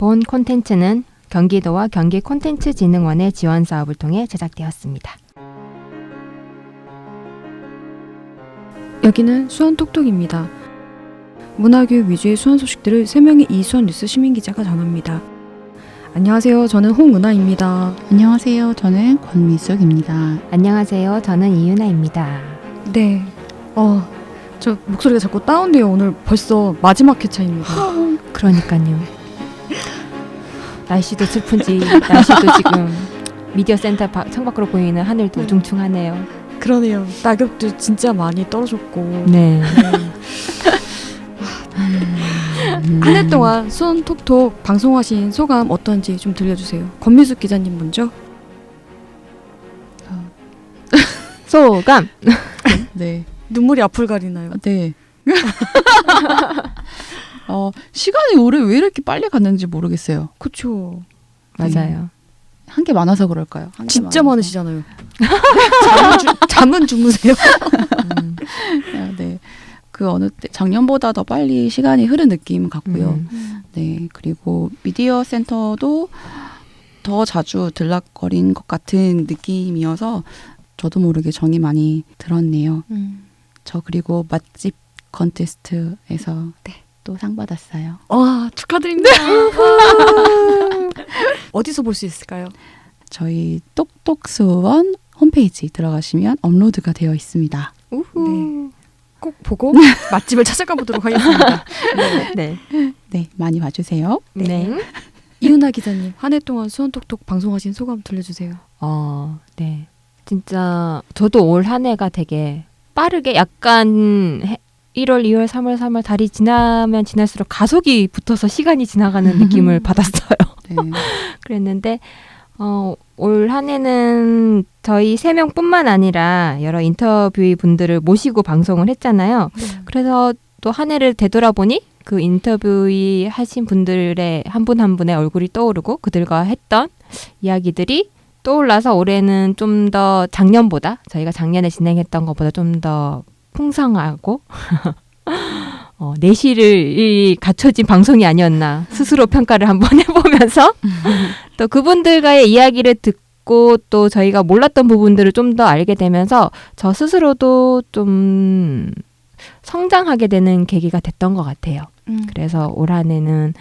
본 콘텐츠는 경기도와 경기콘텐츠진흥원의 지원 사업을 통해 제작되었습니다. 여기는 수원톡톡입니다. 문화교육 위주의 수원 소식들을 3명의 이수원 뉴스 시민기자가 전합니다. 안녕하세요. 저는 홍은아입니다. 안녕하세요. 저는 권미숙입니다. 안녕하세요. 저는 이윤아입니다. 네. 저 목소리가 자꾸 다운돼요. 오늘 벌써 마지막 회차입니다. 그러니까요. 날씨도 슬픈지 날씨도 지금 미디어 센터 창밖으로 보이는 하늘도 우중충하네요. 그러네요. 낙엽도 진짜 많이 떨어졌고. 네. 한 해 동안 수원 톡톡 방송하신 소감 어떤지 좀 들려주세요. 권미숙 기자님 먼저. 소감. 네. 눈물이 앞을 가리나요? 네. 시간이 올해 왜 이렇게 빨리 갔는지 모르겠어요. 그쵸. 맞아요. 한 게 많아서 그럴까요? 한 게 진짜 많아서. 많으시잖아요. 잠은 주무세요? 네. 그 어느 때 작년보다 더 빨리 시간이 흐른 느낌 같고요. 네. 그리고 미디어 센터도 더 자주 들락거린 것 같은 느낌이어서 저도 모르게 정이 많이 들었네요. 저 그리고 맛집 컨테스트에서 또 상 받았어요. 와, 축하드립니다. 어디서 볼 수 있을까요? 저희 똑똑수원 홈페이지 들어가시면 업로드가 되어 있습니다. 네. 꼭 보고 맛집을 찾아가 보도록 하겠습니다. 네. 네, 많이 와주세요. 네. 이윤아 기자님, 한 해 동안 수원톡톡 방송하신 소감 들려주세요. 네. 진짜 저도 올 한 해가 되게 빠르게 약간 1월, 2월, 3월 달이 지나면 지날수록 가속이 붙어서 시간이 지나가는 느낌을 받았어요. 네. 그랬는데 올 한 해는 저희 3명뿐만 아니라 여러 인터뷰 분들을 모시고 방송을 했잖아요. 그래서 또 한 해를 되돌아보니 그 인터뷰 하신 분들의 한 분 한 분의 얼굴이 떠오르고 그들과 했던 이야기들이 떠올라서 올해는 좀 더 작년보다 저희가 작년에 진행했던 것보다 좀 더 풍성하고 내실이 갖춰진 방송이 아니었나 스스로 평가를 한번 해보면서 또 그분들과의 이야기를 듣고 또 저희가 몰랐던 부분들을 좀 더 알게 되면서 저 스스로도 좀 성장하게 되는 계기가 됐던 것 같아요. 그래서 올 한 해는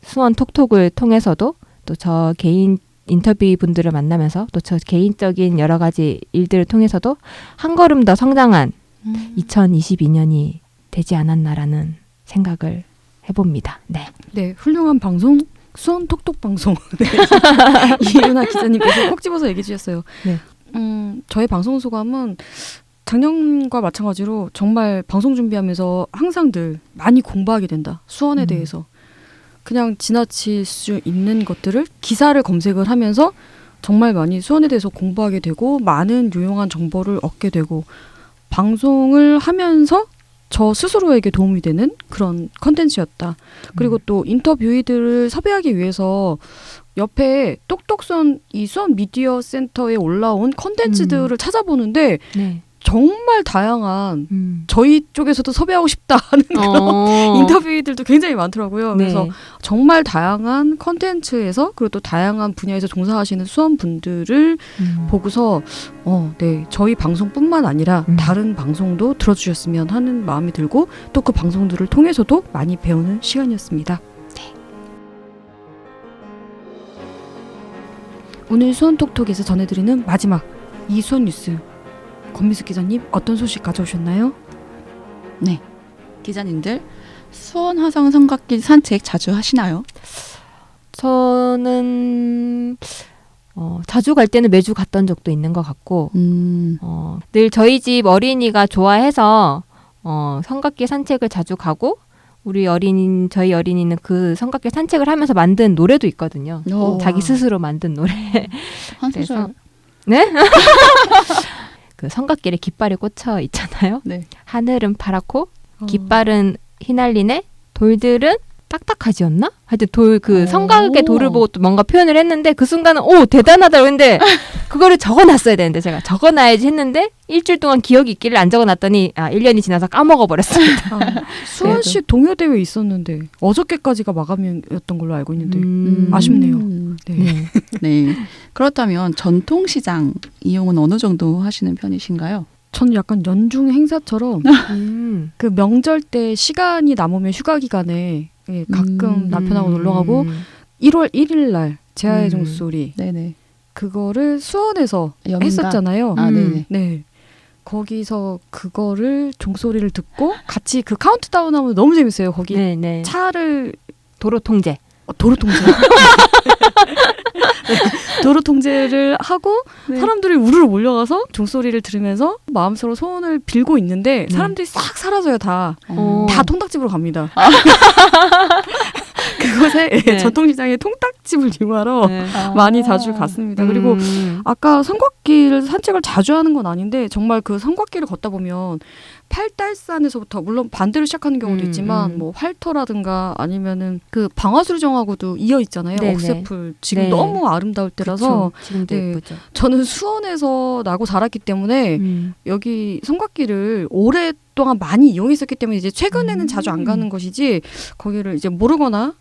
수원 톡톡을 통해서도 또 저 개인 인터뷰 분들을 만나면서 또 저 개인적인 여러 가지 일들을 통해서도 한 걸음 더 성장한 2022년이 되지 않았나라는 생각을 해봅니다. 네. 네, 훌륭한 방송, 수원 톡톡 방송. 네. 이윤아 기자님께서 꼭 집어서 얘기해 주셨어요. 네. 저의 방송 소감은 작년과 마찬가지로 정말 방송 준비하면서 항상 늘 많이 공부하게 된다. 수원에 대해서. 그냥 지나칠 수 있는 것들을 기사를 검색을 하면서 정말 많이 수원에 대해서 공부하게 되고 많은 유용한 정보를 얻게 되고 방송을 하면서 저 스스로에게 도움이 되는 그런 컨텐츠였다. 그리고 또 인터뷰이들을 섭외하기 위해서 옆에 똑똑수원 이 수원 미디어 센터에 올라온 컨텐츠들을 찾아보는데 네. 정말 다양한 저희 쪽에서도 섭외하고 싶다 하는 그런 인터뷰들도 굉장히 많더라고요. 그래서 네. 정말 다양한 컨텐츠에서 그리고 또 다양한 분야에서 종사하시는 수원분들을 보고서 네, 저희 방송뿐만 아니라 다른 방송도 들어주셨으면 하는 마음이 들고 또 그 방송들을 통해서도 많이 배우는 시간이었습니다. 네. 오늘 수원톡톡에서 전해드리는 마지막 이수원 뉴스. 권미숙 기자님, 어떤 소식 가져오셨나요? 네. 기자님들, 수원 화성 성곽길 산책 자주 하시나요? 저는 자주 갈 때는 매주 갔던 적도 있는 것 같고 늘 저희 집 어린이가 좋아해서 성곽길 산책을 자주 가고 저희 어린이는 그 성곽길 산책을 하면서 만든 노래도 있거든요. 자기 스스로 만든 노래. 한 소절. 네? 그 성곽길에 깃발이 꽂혀 있잖아요. 네. 하늘은 파랗고 깃발은 휘날리네. 돌들은 딱딱하지였나? 하여튼 성곽의 돌을 보고 또 뭔가 표현을 했는데 그 순간은 오 대단하다. 근데 그거를 적어놨어야 되는데 제가 적어놔야지 했는데 일주일 동안 기억이 있기를 안 적어놨더니 1년이 지나서 까먹어버렸습니다. 수원시 동요대회 있었는데 어저께까지가 마감이었던 걸로 알고 있는데 음. 아쉽네요. 네. 네. 네. 그렇다면 전통시장 이용은 어느 정도 하시는 편이신가요? 저는 약간 연중 행사처럼 그 명절 때 시간이 남으면 휴가 기간에 예, 가끔 남편하고 놀러 가고 1월 1일 날 제아의 종소리 네네. 그거를 수원에서 여민가? 했었잖아요. 아, 네네. 네. 거기서 그거를 종소리를 듣고 같이 그 카운트다운 하면 너무 재밌어요. 거기 네네. 차를 도로 통제. 도로 통제. 네, 도로 통제를 하고 네. 사람들이 우르르 몰려가서 종소리를 들으면서 마음속으로 소원을 빌고 있는데 사람들이 싹 사라져요. 다 통닭집으로 갑니다. 그곳에 네. 전통시장에 통닭집을 이용하러 네. 많이 자주 갔습니다. 그리고 아까 성곽길 산책을 자주 하는 건 아닌데 정말 그 성곽길을 걷다 보면 팔달산에서부터 물론 반대로 시작하는 경우도 있지만 뭐 활터라든가 아니면은 그 방아수리정하고도 이어 있잖아요. 네네. 억새풀 지금 네. 너무 아름다울 때라서 그쵸. 지금도 네. 예쁘죠. 저는 수원에서 나고 자랐기 때문에 여기 성곽길을 오랫동안 많이 이용했었기 때문에 이제 최근에는 자주 안 가는 것이지 거기를 이제 모르거나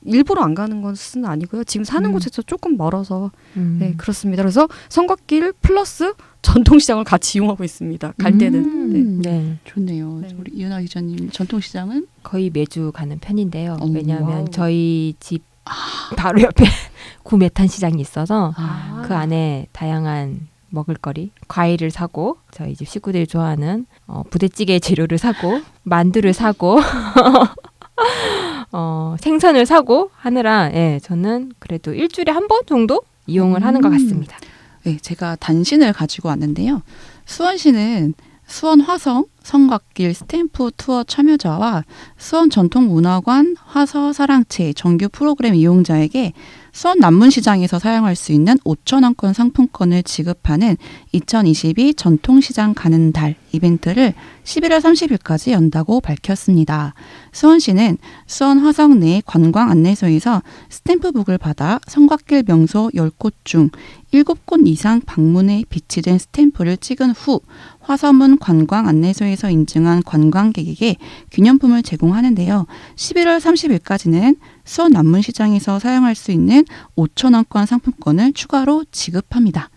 일부러 안 가는 것은 아니고요. 지금 사는 곳에서 조금 멀어서 네, 그렇습니다. 그래서 성곽길 플러스 전통시장을 같이 이용하고 있습니다. 갈 때는. 네. 네. 좋네요. 네. 우리 이은하 기자님 전통시장은 거의 매주 가는 편인데요. 오, 왜냐하면 와우. 저희 집 바로 옆에 구매탄 시장이 있어서 아. 그 안에 다양한 먹을거리, 과일을 사고 저희 집 식구들이 좋아하는 부대찌개 재료를 사고 만두를 사고 생선을 사고 하느라 저는 그래도 일주일에 한 번 정도 이용을 하는 것 같습니다. 네, 제가 단신을 가지고 왔는데요. 수원시는 수원 화성 성곽길 스탬프 투어 참여자와 수원 전통문화관 화서 사랑채 정규 프로그램 이용자에게 수원 남문시장에서 사용할 수 있는 5,000원권 상품권을 지급하는 2022 전통시장 가는 달 이벤트를 11월 30일까지 연다고 밝혔습니다. 수원시는 수원 화성 내 관광 안내소에서 스탬프북을 받아 성곽길 명소 10곳 중 7곳 이상 방문에 비치된 스탬프를 찍은 후 화서문 관광 안내소에서 인증한 관광객에게 기념품을 제공하는데요. 11월 30일까지는 수원 남문시장에서 사용할 수 있는 5,000원권 상품권을 추가로 지급합니다.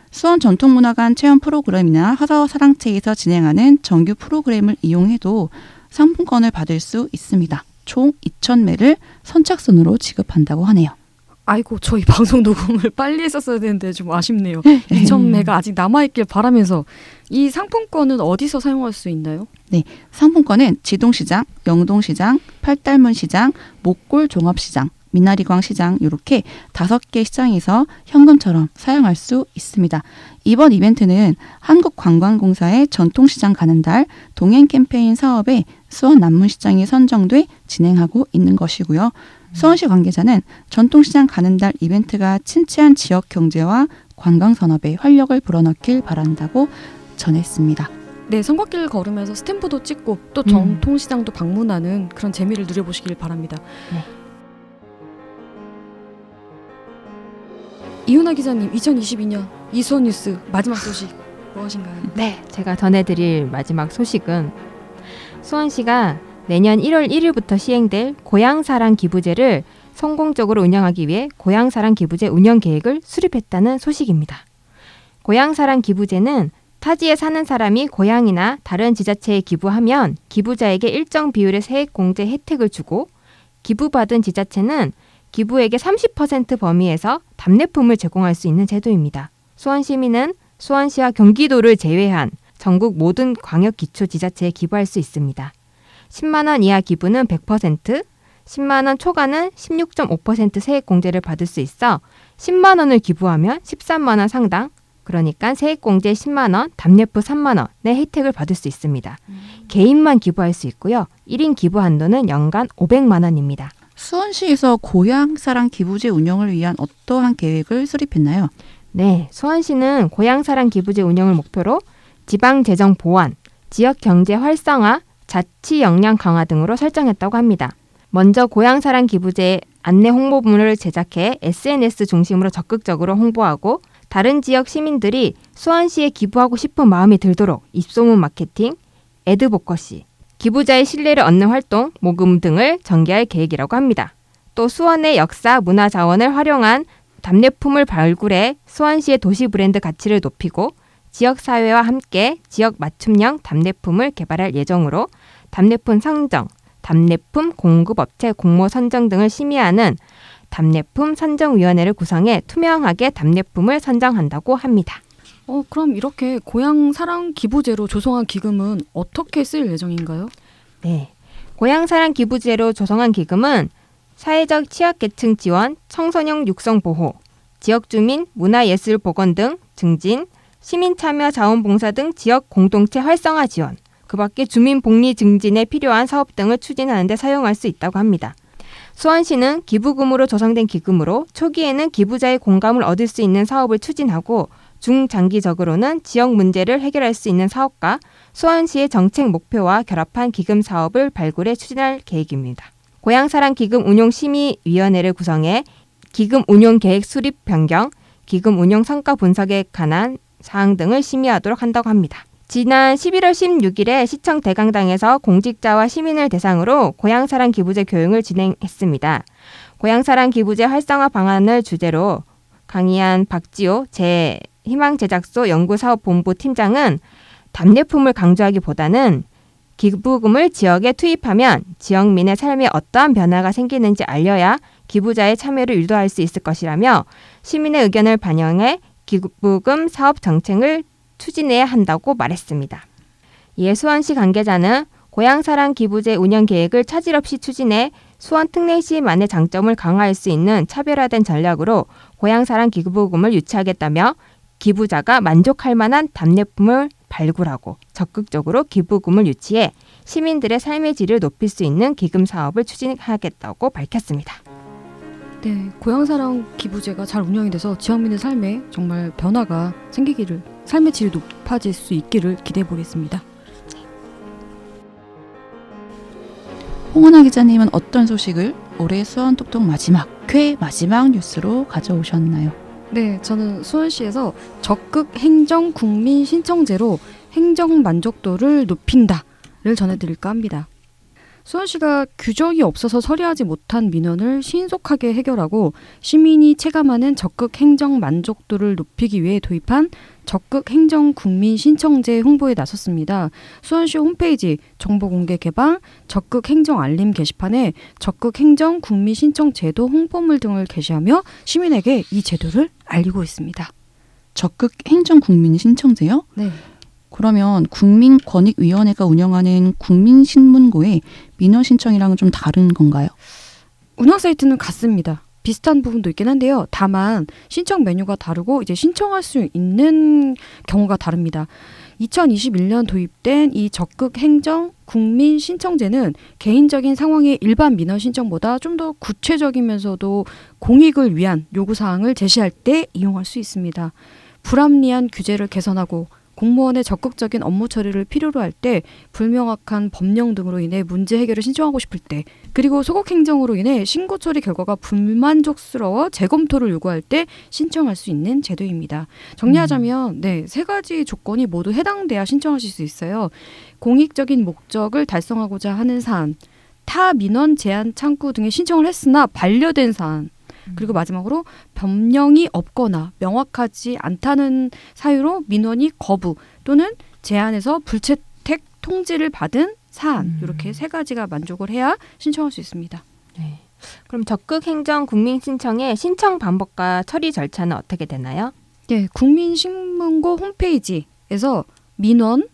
수원 전통문화관 체험 프로그램이나 화서 사랑채에서 진행하는 정규 프로그램을 이용해도 상품권을 받을 수 있습니다. 총 2,000매를 선착순으로 지급한다고 하네요. 아이고 저희 방송 녹음을 빨리 했었어야 되는데 좀 아쉽네요. 2,000매가 아직 남아있길 바라면서 이 상품권은 어디서 사용할 수 있나요? 네, 상품권은 지동시장, 영동시장, 팔달문시장, 목골 종합시장, 미나리광 시장 이렇게 5개 시장에서 현금처럼 사용할 수 있습니다. 이번 이벤트는 한국관광공사의 전통시장 가는 달 동행 캠페인 사업에 수원 남문시장이 선정돼 진행하고 있는 것이고요. 수원시 관계자는 전통시장 가는 달 이벤트가 친치한 지역 경제와 관광산업에 활력을 불어넣길 바란다고 전했습니다. 네, 성곽길 걸으면서 스탬프도 찍고 또 전통시장도 방문하는 그런 재미를 누려보시길 바랍니다. 네. 이윤아 기자님, 2022년 이수원 뉴스 마지막 소식 무엇인가요? 네, 제가 전해드릴 마지막 소식은 수원시가 내년 1월 1일부터 시행될 고향사랑 기부제를 성공적으로 운영하기 위해 고향사랑 기부제 운영 계획을 수립했다는 소식입니다. 고향사랑 기부제는 타지에 사는 사람이 고향이나 다른 지자체에 기부하면 기부자에게 일정 비율의 세액공제 혜택을 주고 기부받은 지자체는 기부액의 30% 범위에서 답례품을 제공할 수 있는 제도입니다. 수원시민은 수원시와 경기도를 제외한 전국 모든 광역기초지자체에 기부할 수 있습니다. 10만 원 이하 기부는 100%, 10만 원 초과는 16.5% 세액공제를 받을 수 있어 10만 원을 기부하면 13만 원 상당, 그러니까 세액공제 10만 원, 답례품 3만 원의 혜택을 받을 수 있습니다. 개인만 기부할 수 있고요. 1인 기부 한도는 연간 500만 원입니다. 수원시에서 고향사랑 기부제 운영을 위한 어떠한 계획을 수립했나요? 네, 수원시는 고향사랑 기부제 운영을 목표로 지방재정 보완, 지역경제 활성화, 자치 역량 강화 등으로 설정했다고 합니다. 먼저 고향사랑 기부제 안내 홍보물을 제작해 SNS 중심으로 적극적으로 홍보하고 다른 지역 시민들이 수원시에 기부하고 싶은 마음이 들도록 입소문 마케팅, 애드보커시, 기부자의 신뢰를 얻는 활동, 모금 등을 전개할 계획이라고 합니다. 또 수원의 역사, 문화 자원을 활용한 답례품을 발굴해 수원시의 도시 브랜드 가치를 높이고 지역사회와 함께 지역 맞춤형 답례품을 개발할 예정으로 답례품 상정, 답례품 공급업체 공모 선정 등을 심의하는 답례품 선정위원회를 구성해 투명하게 답례품을 선정한다고 합니다. 그럼 이렇게 고향 사랑 기부제로 조성한 기금은 어떻게 쓸 예정인가요? 네, 고향사랑 기부제로 조성한 기금은 사회적 취약계층 지원, 청소년 육성 보호, 지역주민 문화예술 복원 등 증진, 시민참여 자원봉사 등 지역 공동체 활성화 지원, 그 밖에 주민 복리 증진에 필요한 사업 등을 추진하는 데 사용할 수 있다고 합니다. 수원시는 기부금으로 조성된 기금으로 초기에는 기부자의 공감을 얻을 수 있는 사업을 추진하고 중장기적으로는 지역 문제를 해결할 수 있는 사업과 수원시의 정책 목표와 결합한 기금 사업을 발굴해 추진할 계획입니다. 고향사랑 기금 운용 심의위원회를 구성해 기금 운용 계획 수립 변경, 기금 운용 성과 분석에 관한 사항 등을 심의하도록 한다고 합니다. 지난 11월 16일에 시청 대강당에서 공직자와 시민을 대상으로 고향사랑 기부제 교육을 진행했습니다. 고향사랑 기부제 활성화 방안을 주제로 강의한 박지호 희망제작소 연구사업본부 팀장은 답례품을 강조하기보다는 기부금을 지역에 투입하면 지역민의 삶에 어떠한 변화가 생기는지 알려야 기부자의 참여를 유도할 수 있을 것이라며 시민의 의견을 반영해 기부금 사업 정책을 추진해야 한다고 말했습니다. 이에 수원시 관계자는 고향사랑 기부제 운영 계획을 차질 없이 추진해 수원 특례시만의 장점을 강화할 수 있는 차별화된 전략으로 고향사랑 기부금을 유치하겠다며 기부자가 만족할 만한 답례품을 발굴하고 적극적으로 기부금을 유치해 시민들의 삶의 질을 높일 수 있는 기금 사업을 추진하겠다고 밝혔습니다. 네, 고향사랑 기부제가 잘 운영이 돼서 지역민의 삶에 정말 변화가 생기기를, 삶의 질이 높아질 수 있기를 기대해 보겠습니다. 홍은아 기자님은 어떤 소식을 올해 수원톡톡 마지막 뉴스로 가져오셨나요? 네, 저는 수원시에서 적극 행정 국민 신청제로 행정 만족도를 높인다를 전해드릴까 합니다. 수원시가 규정이 없어서 처리하지 못한 민원을 신속하게 해결하고 시민이 체감하는 적극 행정 만족도를 높이기 위해 도입한 적극 행정 국민 신청제 홍보에 나섰습니다. 수원시 홈페이지 정보 공개 개방, 적극 행정 알림 게시판에 적극 행정 국민 신청 제도 홍보물 등을 게시하며 시민에게 이 제도를 알리고 있습니다. 적극 행정 국민 신청제요? 네. 그러면 국민권익위원회가 운영하는 국민신문고의 민원 신청이랑은 좀 다른 건가요? 운영 사이트는 같습니다. 비슷한 부분도 있긴 한데요. 다만 신청 메뉴가 다르고 이제 신청할 수 있는 경우가 다릅니다. 2021년 도입된 이 적극 행정 국민 신청제는 개인적인 상황의 일반 민원 신청보다 좀 더 구체적이면서도 공익을 위한 요구사항을 제시할 때 이용할 수 있습니다. 불합리한 규제를 개선하고 공무원의 적극적인 업무 처리를 필요로 할 때, 불명확한 법령 등으로 인해 문제 해결을 신청하고 싶을 때, 그리고 소극 행정으로 인해 신고 처리 결과가 불만족스러워 재검토를 요구할 때 신청할 수 있는 제도입니다. 정리하자면 세 가지 조건이 모두 해당돼야 신청하실 수 있어요. 공익적인 목적을 달성하고자 하는 사안, 타 민원 제한 창구 등에 신청을 했으나 반려된 사안, 그리고 마지막으로 법령이 없거나 명확하지 않다는 사유로 민원이 거부 또는 제한에서 불채택 통지를 받은 사안, 이렇게 세 가지가 만족을 해야 신청할 수 있습니다. 네. 그럼 적극 행정 국민 신청의 신청 방법과 처리 절차는 어떻게 되나요? 네, 국민신문고 홈페이지에서 민원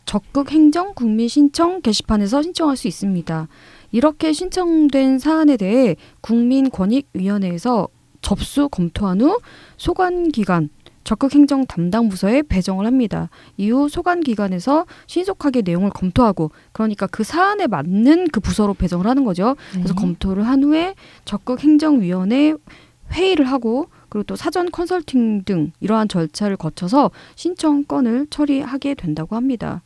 적극 행정 국민 신청 게시판에서 신청할 수 있습니다. 이렇게 신청된 사안에 대해 국민권익위원회에서 접수 검토한 후 소관기관 적극행정 담당 부서에 배정을 합니다. 이후 소관기관에서 신속하게 내용을 검토하고, 그러니까 그 사안에 맞는 그 부서로 배정을 하는 거죠. 그래서 검토를 한 후에 적극행정위원회 회의를 하고, 그리고 또 사전 컨설팅 등 이러한 절차를 거쳐서 신청건을 처리하게 된다고 합니다.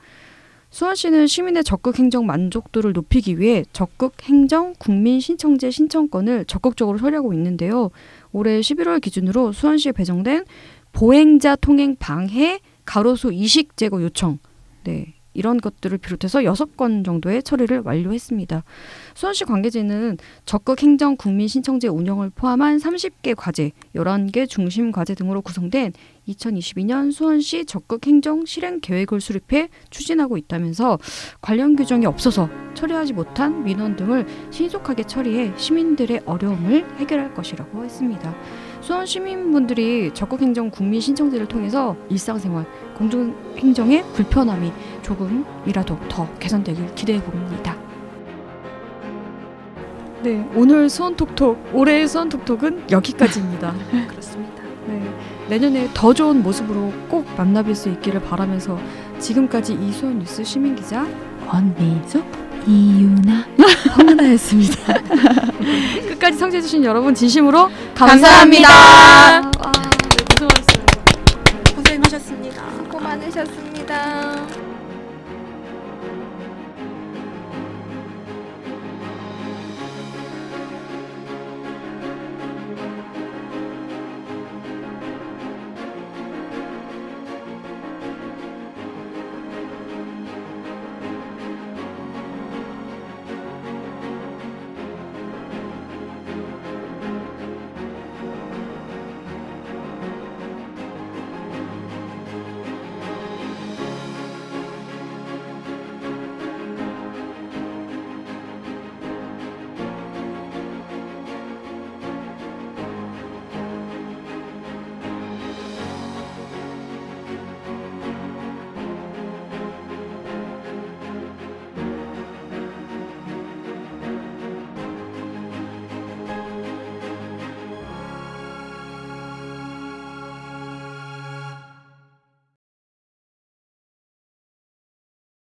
수원시는 시민의 적극 행정 만족도를 높이기 위해 적극 행정 국민 신청제 신청건을 적극적으로 처리하고 있는데요. 올해 11월 기준으로 수원시에 배정된 보행자 통행 방해, 가로수 이식 제거 요청. 네. 이런 것들을 비롯해서 6건 정도의 처리를 완료했습니다. 수원시 관계지는 적극 행정 국민 신청제 운영을 포함한 30개 과제, 11개 중심 과제 등으로 구성된 2022년 수원시 적극 행정 실행 계획을 수립해 추진하고 있다면서 관련 규정이 없어서 처리하지 못한 민원 등을 신속하게 처리해 시민들의 어려움을 해결할 것이라고 했습니다. 수원 시민분들이 적극 행정 국민 신청제를 통해서 일상생활, 공중행정의 불편함이 조금이라도 더 개선되길 기대해 봅니다. 네, 오늘 수원톡톡, 올해의 수원톡톡은 여기까지입니다. 그렇습니다. 네, 내년에 더 좋은 모습으로 꼭 만나뵐 수 있기를 바라면서 지금까지 이수원 뉴스 시민기자 권미숙, 이유나, 황은아였습니다. 끝까지 청취해주신 여러분 진심으로 감사합니다. 네, 고생하셨어요. 고생하셨습니다. 수고 많으셨습니다.